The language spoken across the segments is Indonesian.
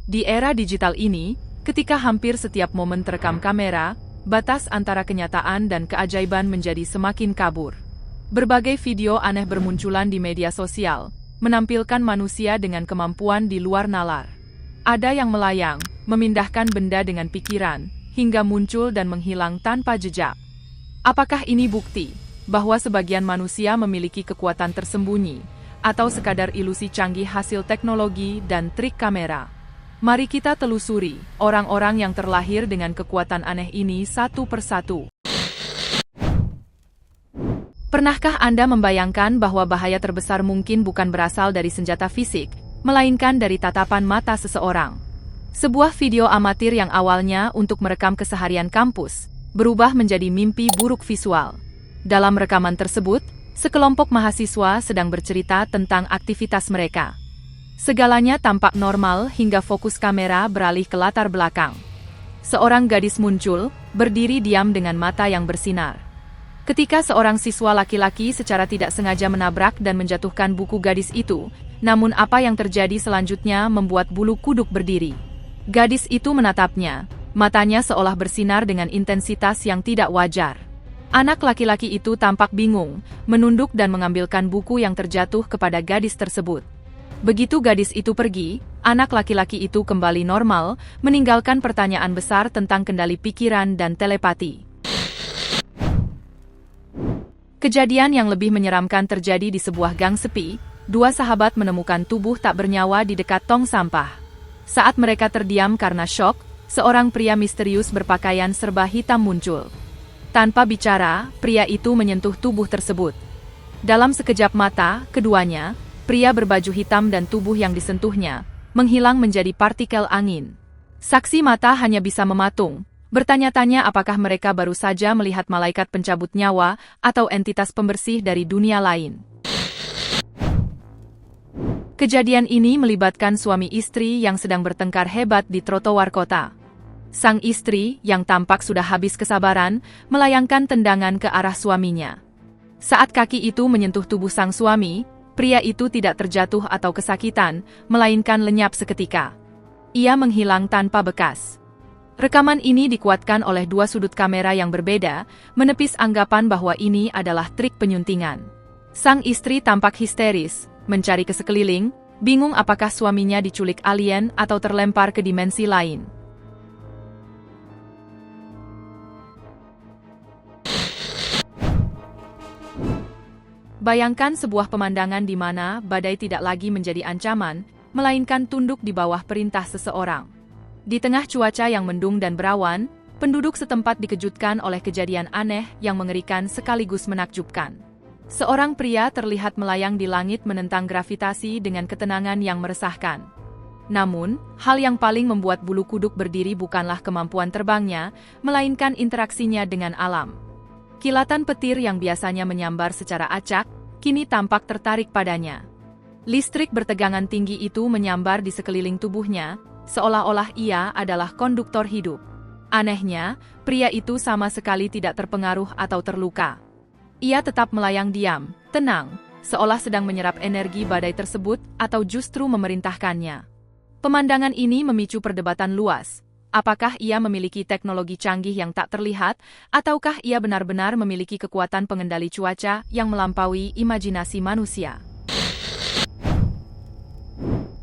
Di era digital ini, ketika hampir setiap momen terekam kamera, batas antara kenyataan dan keajaiban menjadi semakin kabur. Berbagai video aneh bermunculan di media sosial, menampilkan manusia dengan kemampuan di luar nalar. Ada yang melayang, memindahkan benda dengan pikiran, hingga muncul dan menghilang tanpa jejak. Apakah ini bukti bahwa sebagian manusia memiliki kekuatan tersembunyi, atau sekadar ilusi canggih hasil teknologi dan trik kamera? Mari kita telusuri orang-orang yang terlahir dengan kekuatan aneh ini satu persatu. Pernahkah Anda membayangkan bahwa bahaya terbesar mungkin bukan berasal dari senjata fisik, melainkan dari tatapan mata seseorang? Sebuah video amatir yang awalnya untuk merekam keseharian kampus, berubah menjadi mimpi buruk visual. Dalam rekaman tersebut, sekelompok mahasiswa sedang bercerita tentang aktivitas mereka. Segalanya tampak normal hingga fokus kamera beralih ke latar belakang. Seorang gadis muncul, berdiri diam dengan mata yang bersinar. Ketika seorang siswa laki-laki secara tidak sengaja menabrak dan menjatuhkan buku gadis itu, namun apa yang terjadi selanjutnya membuat bulu kuduk berdiri. Gadis itu menatapnya, matanya seolah bersinar dengan intensitas yang tidak wajar. Anak laki-laki itu tampak bingung, menunduk dan mengambilkan buku yang terjatuh kepada gadis tersebut. Begitu gadis itu pergi, anak laki-laki itu kembali normal, meninggalkan pertanyaan besar tentang kendali pikiran dan telepati. Kejadian yang lebih menyeramkan terjadi di sebuah gang sepi. Dua sahabat menemukan tubuh tak bernyawa di dekat tong sampah. Saat mereka terdiam karena syok, seorang pria misterius berpakaian serba hitam muncul. Tanpa bicara, pria itu menyentuh tubuh tersebut. Dalam sekejap mata, keduanya, pria berbaju hitam dan tubuh yang disentuhnya, menghilang menjadi partikel angin. Saksi mata hanya bisa mematung, bertanya-tanya apakah mereka baru saja melihat malaikat pencabut nyawa atau entitas pembersih dari dunia lain. Kejadian ini melibatkan suami istri yang sedang bertengkar hebat di trotoar kota. Sang istri, yang tampak sudah habis kesabaran, melayangkan tendangan ke arah suaminya. Saat kaki itu menyentuh tubuh sang suami, pria itu tidak terjatuh atau kesakitan, melainkan lenyap seketika. Ia menghilang tanpa bekas. Rekaman ini dikuatkan oleh dua sudut kamera yang berbeda, menepis anggapan bahwa ini adalah trik penyuntingan. Sang istri tampak histeris, mencari ke sekeliling, bingung apakah suaminya diculik alien atau terlempar ke dimensi lain. Bayangkan sebuah pemandangan di mana badai tidak lagi menjadi ancaman, melainkan tunduk di bawah perintah seseorang. Di tengah cuaca yang mendung dan berawan, penduduk setempat dikejutkan oleh kejadian aneh yang mengerikan sekaligus menakjubkan. Seorang pria terlihat melayang di langit menentang gravitasi dengan ketenangan yang meresahkan. Namun, hal yang paling membuat bulu kuduk berdiri bukanlah kemampuan terbangnya, melainkan interaksinya dengan alam. Kilatan petir yang biasanya menyambar secara acak, kini tampak tertarik padanya. Listrik bertegangan tinggi itu menyambar di sekeliling tubuhnya, seolah-olah ia adalah konduktor hidup. Anehnya, pria itu sama sekali tidak terpengaruh atau terluka. Ia tetap melayang diam, tenang, seolah sedang menyerap energi badai tersebut atau justru memerintahkannya. Pemandangan ini memicu perdebatan luas. Apakah ia memiliki teknologi canggih yang tak terlihat, ataukah ia benar-benar memiliki kekuatan pengendali cuaca yang melampaui imajinasi manusia?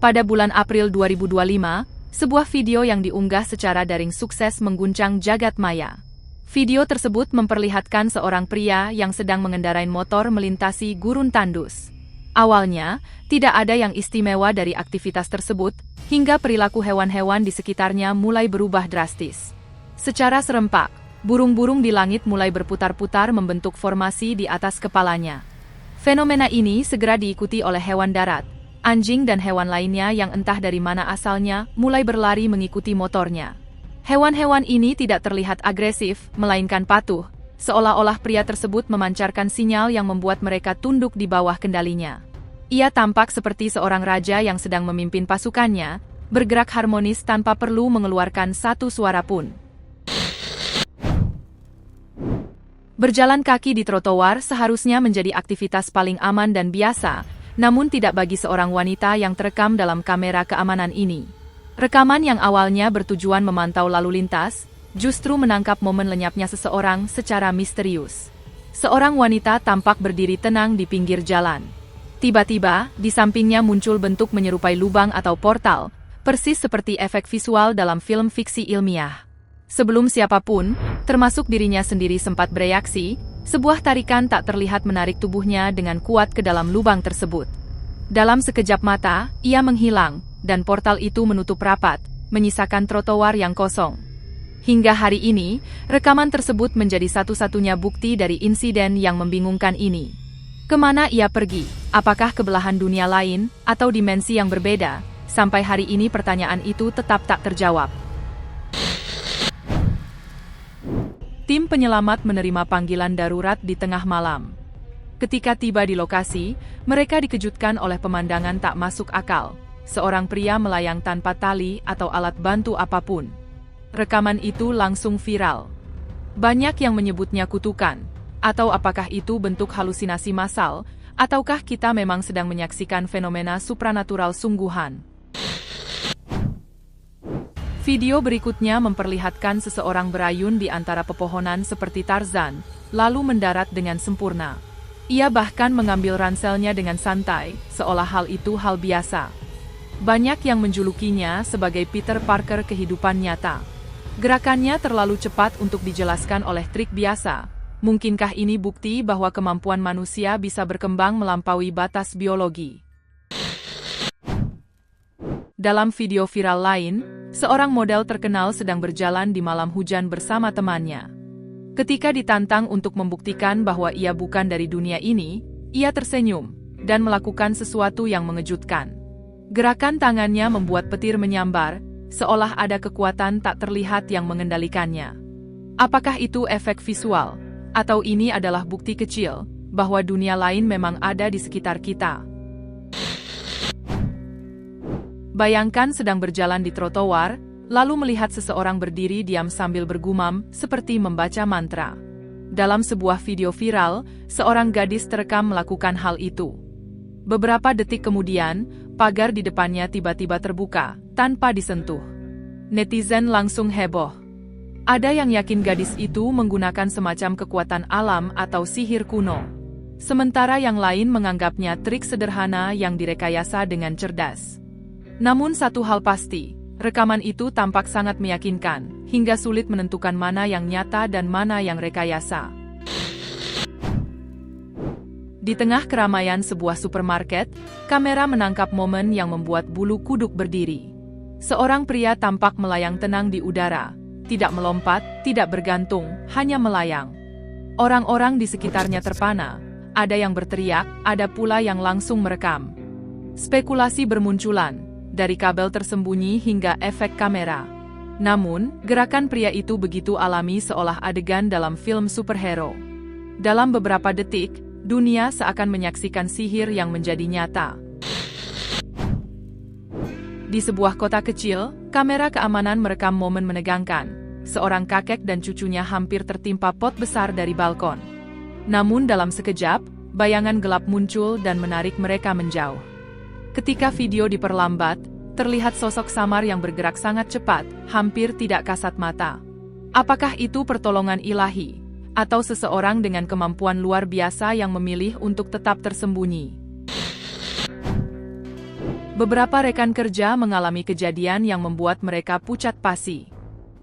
Pada bulan April 2025, sebuah video yang diunggah secara daring sukses mengguncang jagat maya. Video tersebut memperlihatkan seorang pria yang sedang mengendarai motor melintasi gurun tandus. Awalnya, tidak ada yang istimewa dari aktivitas tersebut, hingga perilaku hewan-hewan di sekitarnya mulai berubah drastis. Secara serempak, burung-burung di langit mulai berputar-putar membentuk formasi di atas kepalanya. Fenomena ini segera diikuti oleh hewan darat. Anjing dan hewan lainnya yang entah dari mana asalnya mulai berlari mengikuti motornya. Hewan-hewan ini tidak terlihat agresif, melainkan patuh, seolah-olah pria tersebut memancarkan sinyal yang membuat mereka tunduk di bawah kendalinya. Ia tampak seperti seorang raja yang sedang memimpin pasukannya, bergerak harmonis tanpa perlu mengeluarkan satu suara pun. Berjalan kaki di trotoar seharusnya menjadi aktivitas paling aman dan biasa, namun tidak bagi seorang wanita yang terekam dalam kamera keamanan ini. Rekaman yang awalnya bertujuan memantau lalu lintas, justru menangkap momen lenyapnya seseorang secara misterius. Seorang wanita tampak berdiri tenang di pinggir jalan. Tiba-tiba, di sampingnya muncul bentuk menyerupai lubang atau portal, persis seperti efek visual dalam film fiksi ilmiah. Sebelum siapapun, termasuk dirinya sendiri sempat bereaksi, sebuah tarikan tak terlihat menarik tubuhnya dengan kuat ke dalam lubang tersebut. Dalam sekejap mata, ia menghilang, dan portal itu menutup rapat, menyisakan trotoar yang kosong. Hingga hari ini, rekaman tersebut menjadi satu-satunya bukti dari insiden yang membingungkan ini. Kemana ia pergi? Apakah ke belahan dunia lain, atau dimensi yang berbeda? Sampai hari ini pertanyaan itu tetap tak terjawab. Tim penyelamat menerima panggilan darurat di tengah malam. Ketika tiba di lokasi, mereka dikejutkan oleh pemandangan tak masuk akal. Seorang pria melayang tanpa tali atau alat bantu apapun. Rekaman itu langsung viral. Banyak yang menyebutnya kutukan. Atau apakah itu bentuk halusinasi massal, ataukah kita memang sedang menyaksikan fenomena supranatural sungguhan? Video berikutnya memperlihatkan seseorang berayun di antara pepohonan seperti Tarzan, lalu mendarat dengan sempurna. Ia bahkan mengambil ranselnya dengan santai, seolah hal itu hal biasa. Banyak yang menjulukinya sebagai Peter Parker kehidupan nyata. Gerakannya terlalu cepat untuk dijelaskan oleh trik biasa. Mungkinkah ini bukti bahwa kemampuan manusia bisa berkembang melampaui batas biologi? Dalam video viral lain, seorang model terkenal sedang berjalan di malam hujan bersama temannya. Ketika ditantang untuk membuktikan bahwa ia bukan dari dunia ini, ia tersenyum dan melakukan sesuatu yang mengejutkan. Gerakan tangannya membuat petir menyambar, seolah ada kekuatan tak terlihat yang mengendalikannya. Apakah itu efek visual? Atau ini adalah bukti kecil bahwa dunia lain memang ada di sekitar kita? Bayangkan sedang berjalan di trotoar, lalu melihat seseorang berdiri diam sambil bergumam, seperti membaca mantra. Dalam sebuah video viral, seorang gadis terekam melakukan hal itu. Beberapa detik kemudian, pagar di depannya tiba-tiba terbuka, tanpa disentuh. Netizen langsung heboh. Ada yang yakin gadis itu menggunakan semacam kekuatan alam atau sihir kuno. Sementara yang lain menganggapnya trik sederhana yang direkayasa dengan cerdas. Namun satu hal pasti, rekaman itu tampak sangat meyakinkan, hingga sulit menentukan mana yang nyata dan mana yang rekayasa. Di tengah keramaian sebuah supermarket, kamera menangkap momen yang membuat bulu kuduk berdiri. Seorang pria tampak melayang tenang di udara, tidak melompat, tidak bergantung, hanya melayang. Orang-orang di sekitarnya terpana, ada yang berteriak, ada pula yang langsung merekam. Spekulasi bermunculan, dari kabel tersembunyi hingga efek kamera. Namun, gerakan pria itu begitu alami seolah adegan dalam film superhero. Dalam beberapa detik, dunia seakan menyaksikan sihir yang menjadi nyata. Di sebuah kota kecil, kamera keamanan merekam momen menegangkan. Seorang kakek dan cucunya hampir tertimpa pot besar dari balkon. Namun dalam sekejap, bayangan gelap muncul dan menarik mereka menjauh. Ketika video diperlambat, terlihat sosok samar yang bergerak sangat cepat, hampir tidak kasat mata. Apakah itu pertolongan ilahi? Atau seseorang dengan kemampuan luar biasa yang memilih untuk tetap tersembunyi? Beberapa rekan kerja mengalami kejadian yang membuat mereka pucat pasi.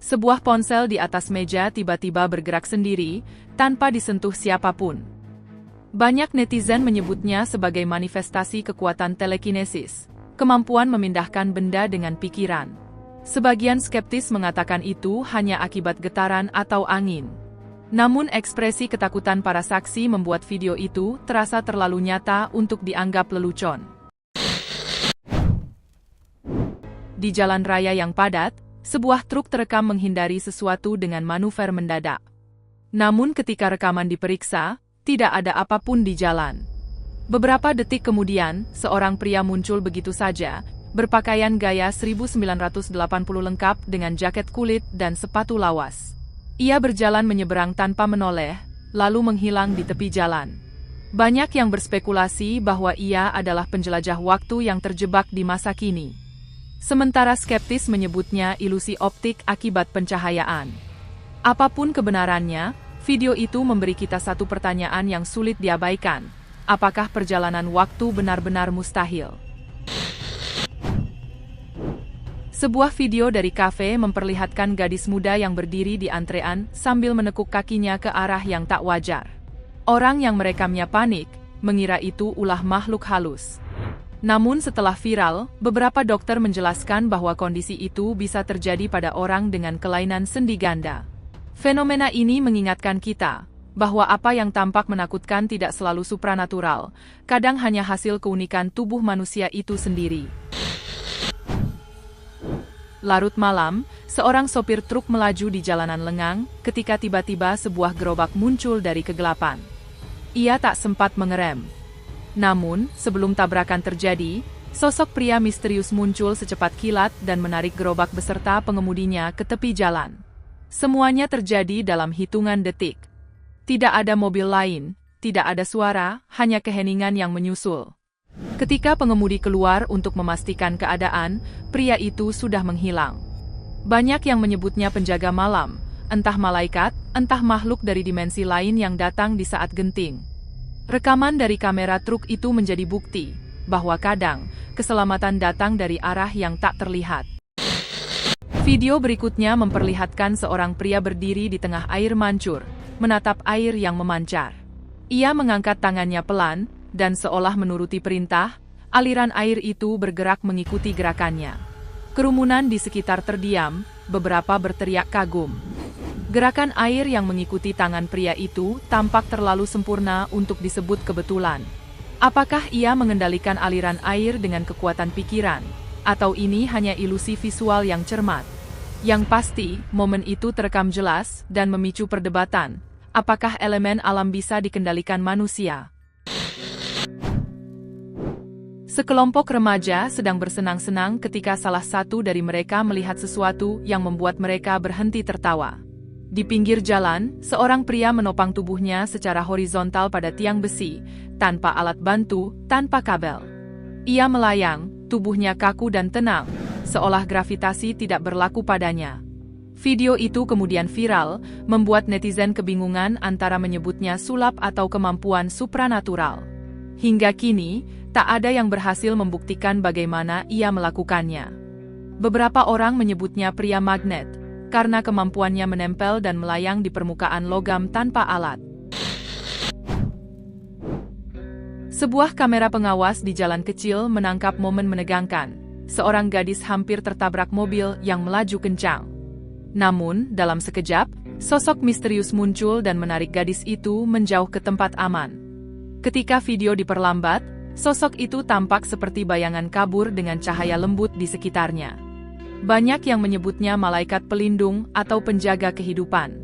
Sebuah ponsel di atas meja tiba-tiba bergerak sendiri, tanpa disentuh siapapun. Banyak netizen menyebutnya sebagai manifestasi kekuatan telekinesis, kemampuan memindahkan benda dengan pikiran. Sebagian skeptis mengatakan itu hanya akibat getaran atau angin. Namun ekspresi ketakutan para saksi membuat video itu terasa terlalu nyata untuk dianggap lelucon. Di jalan raya yang padat, sebuah truk terekam menghindari sesuatu dengan manuver mendadak. Namun ketika rekaman diperiksa, tidak ada apapun di jalan. Beberapa detik kemudian, seorang pria muncul begitu saja, berpakaian gaya 1980 lengkap dengan jaket kulit dan sepatu lawas. Ia berjalan menyeberang tanpa menoleh, lalu menghilang di tepi jalan. Banyak yang berspekulasi bahwa ia adalah penjelajah waktu yang terjebak di masa kini. Sementara skeptis menyebutnya ilusi optik akibat pencahayaan. Apapun kebenarannya, video itu memberi kita satu pertanyaan yang sulit diabaikan. Apakah perjalanan waktu benar-benar mustahil? Sebuah video dari kafe memperlihatkan gadis muda yang berdiri di antrean sambil menekuk kakinya ke arah yang tak wajar. Orang yang merekamnya panik, mengira itu ulah makhluk halus. Namun setelah viral, beberapa dokter menjelaskan bahwa kondisi itu bisa terjadi pada orang dengan kelainan sendi ganda. Fenomena ini mengingatkan kita bahwa apa yang tampak menakutkan tidak selalu supranatural, kadang hanya hasil keunikan tubuh manusia itu sendiri. Larut malam, seorang sopir truk melaju di jalanan lengang ketika tiba-tiba sebuah gerobak muncul dari kegelapan. Ia tak sempat mengerem. Namun, sebelum tabrakan terjadi, sosok pria misterius muncul secepat kilat dan menarik gerobak beserta pengemudinya ke tepi jalan. Semuanya terjadi dalam hitungan detik. Tidak ada mobil lain, tidak ada suara, hanya keheningan yang menyusul. Ketika pengemudi keluar untuk memastikan keadaan, pria itu sudah menghilang. Banyak yang menyebutnya penjaga malam, entah malaikat, entah makhluk dari dimensi lain yang datang di saat genting. Rekaman dari kamera truk itu menjadi bukti bahwa kadang keselamatan datang dari arah yang tak terlihat. Video berikutnya memperlihatkan seorang pria berdiri di tengah air mancur, menatap air yang memancar. Ia mengangkat tangannya pelan, dan seolah menuruti perintah, aliran air itu bergerak mengikuti gerakannya. Kerumunan di sekitar terdiam, beberapa berteriak kagum. Gerakan air yang mengikuti tangan pria itu tampak terlalu sempurna untuk disebut kebetulan. Apakah ia mengendalikan aliran air dengan kekuatan pikiran, atau ini hanya ilusi visual yang cermat? Yang pasti, momen itu terekam jelas dan memicu perdebatan. Apakah elemen alam bisa dikendalikan manusia? Sekelompok remaja sedang bersenang-senang ketika salah satu dari mereka melihat sesuatu yang membuat mereka berhenti tertawa. Di pinggir jalan, seorang pria menopang tubuhnya secara horizontal pada tiang besi, tanpa alat bantu, tanpa kabel. Ia melayang, tubuhnya kaku dan tenang, seolah gravitasi tidak berlaku padanya. Video itu kemudian viral, membuat netizen kebingungan antara menyebutnya sulap atau kemampuan supranatural. Hingga kini, tak ada yang berhasil membuktikan bagaimana ia melakukannya. Beberapa orang menyebutnya pria magnet, karena kemampuannya menempel dan melayang di permukaan logam tanpa alat. Sebuah kamera pengawas di jalan kecil menangkap momen menegangkan. Seorang gadis hampir tertabrak mobil yang melaju kencang. Namun, dalam sekejap, sosok misterius muncul dan menarik gadis itu menjauh ke tempat aman. Ketika video diperlambat, sosok itu tampak seperti bayangan kabur dengan cahaya lembut di sekitarnya. Banyak yang menyebutnya malaikat pelindung atau penjaga kehidupan.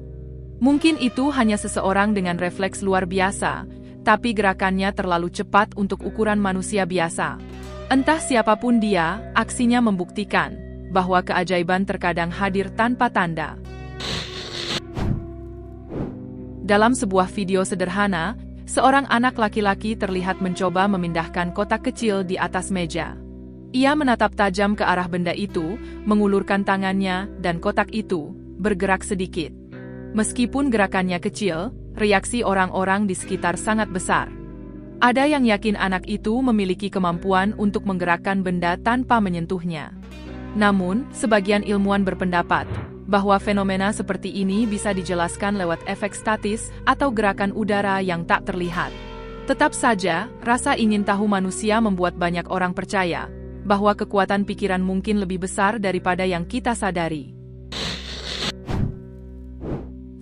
Mungkin itu hanya seseorang dengan refleks luar biasa, tapi gerakannya terlalu cepat untuk ukuran manusia biasa. Entah siapapun dia, aksinya membuktikan bahwa keajaiban terkadang hadir tanpa tanda. Dalam sebuah video sederhana, seorang anak laki-laki terlihat mencoba memindahkan kotak kecil di atas meja. Ia menatap tajam ke arah benda itu, mengulurkan tangannya, dan kotak itu bergerak sedikit. Meskipun gerakannya kecil, reaksi orang-orang di sekitar sangat besar. Ada yang yakin anak itu memiliki kemampuan untuk menggerakkan benda tanpa menyentuhnya. Namun, sebagian ilmuwan berpendapat bahwa fenomena seperti ini bisa dijelaskan lewat efek statis atau gerakan udara yang tak terlihat. Tetap saja, rasa ingin tahu manusia membuat banyak orang percaya bahwa kekuatan pikiran mungkin lebih besar daripada yang kita sadari.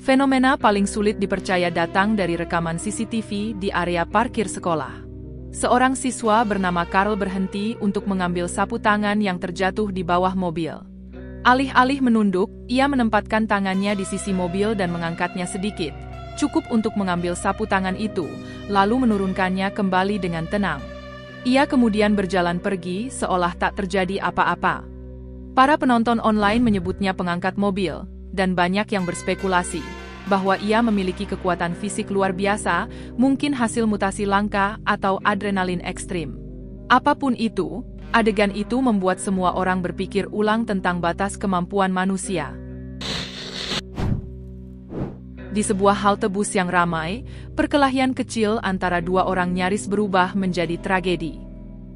Fenomena paling sulit dipercaya datang dari rekaman CCTV di area parkir sekolah. Seorang siswa bernama Karl berhenti untuk mengambil sapu tangan yang terjatuh di bawah mobil. Alih-alih menunduk, ia menempatkan tangannya di sisi mobil dan mengangkatnya sedikit, cukup untuk mengambil sapu tangan itu, lalu menurunkannya kembali dengan tenang. Ia kemudian berjalan pergi seolah tak terjadi apa-apa. Para penonton online menyebutnya pengangkat mobil, dan banyak yang berspekulasi bahwa ia memiliki kekuatan fisik luar biasa, mungkin hasil mutasi langka atau adrenalin ekstrim. Apapun itu, Adegan itu membuat semua orang berpikir ulang tentang batas kemampuan manusia. Di sebuah halte bus yang ramai, perkelahian kecil antara dua orang nyaris berubah menjadi tragedi.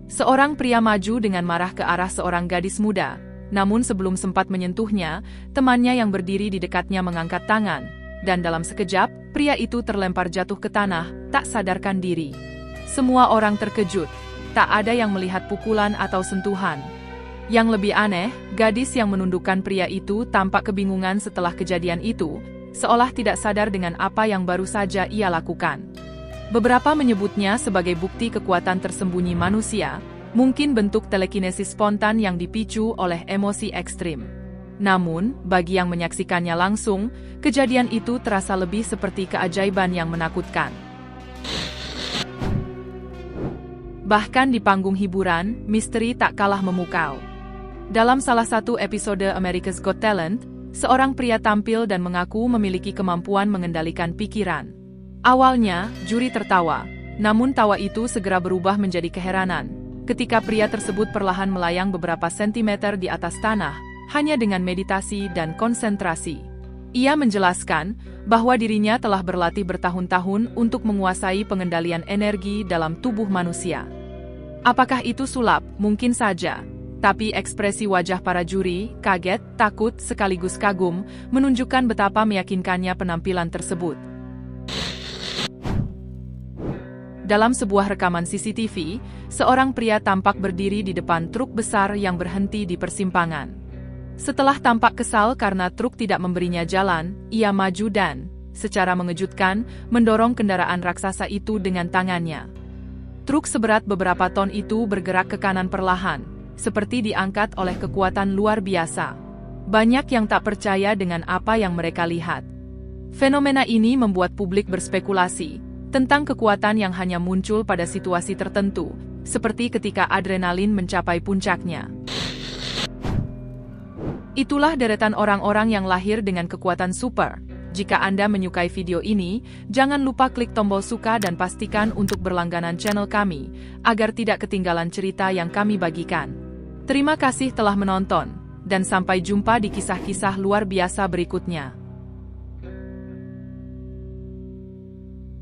Seorang pria maju dengan marah ke arah seorang gadis muda, namun sebelum sempat menyentuhnya, temannya yang berdiri di dekatnya mengangkat tangan, dan dalam sekejap, pria itu terlempar jatuh ke tanah, tak sadarkan diri. Semua orang terkejut, tak ada yang melihat pukulan atau sentuhan. Yang lebih aneh, gadis yang menundukkan pria itu tampak kebingungan setelah kejadian itu, seolah tidak sadar dengan apa yang baru saja ia lakukan. Beberapa menyebutnya sebagai bukti kekuatan tersembunyi manusia, mungkin bentuk telekinesis spontan yang dipicu oleh emosi ekstrim. Namun, bagi yang menyaksikannya langsung, kejadian itu terasa lebih seperti keajaiban yang menakutkan. Bahkan di panggung hiburan, misteri tak kalah memukau. Dalam salah satu episode America's Got Talent, seorang pria tampil dan mengaku memiliki kemampuan mengendalikan pikiran. Awalnya, juri tertawa, namun tawa itu segera berubah menjadi keheranan, ketika pria tersebut perlahan melayang beberapa sentimeter di atas tanah, hanya dengan meditasi dan konsentrasi. Ia menjelaskan bahwa dirinya telah berlatih bertahun-tahun untuk menguasai pengendalian energi dalam tubuh manusia. Apakah itu sulap? Mungkin saja. Tapi ekspresi wajah para juri, kaget, takut, sekaligus kagum, menunjukkan betapa meyakinkannya penampilan tersebut. Dalam sebuah rekaman CCTV, seorang pria tampak berdiri di depan truk besar yang berhenti di persimpangan. Setelah tampak kesal karena truk tidak memberinya jalan, ia maju dan, secara mengejutkan, mendorong kendaraan raksasa itu dengan tangannya. Truk seberat beberapa ton itu bergerak ke kanan perlahan, seperti diangkat oleh kekuatan luar biasa. Banyak yang tak percaya dengan apa yang mereka lihat. Fenomena ini membuat publik berspekulasi tentang kekuatan yang hanya muncul pada situasi tertentu, seperti ketika adrenalin mencapai puncaknya. Itulah deretan orang-orang yang lahir dengan kekuatan super. Jika Anda menyukai video ini, jangan lupa klik tombol suka dan pastikan untuk berlangganan channel kami, agar tidak ketinggalan cerita yang kami bagikan. Terima kasih telah menonton, dan sampai jumpa di kisah-kisah luar biasa berikutnya.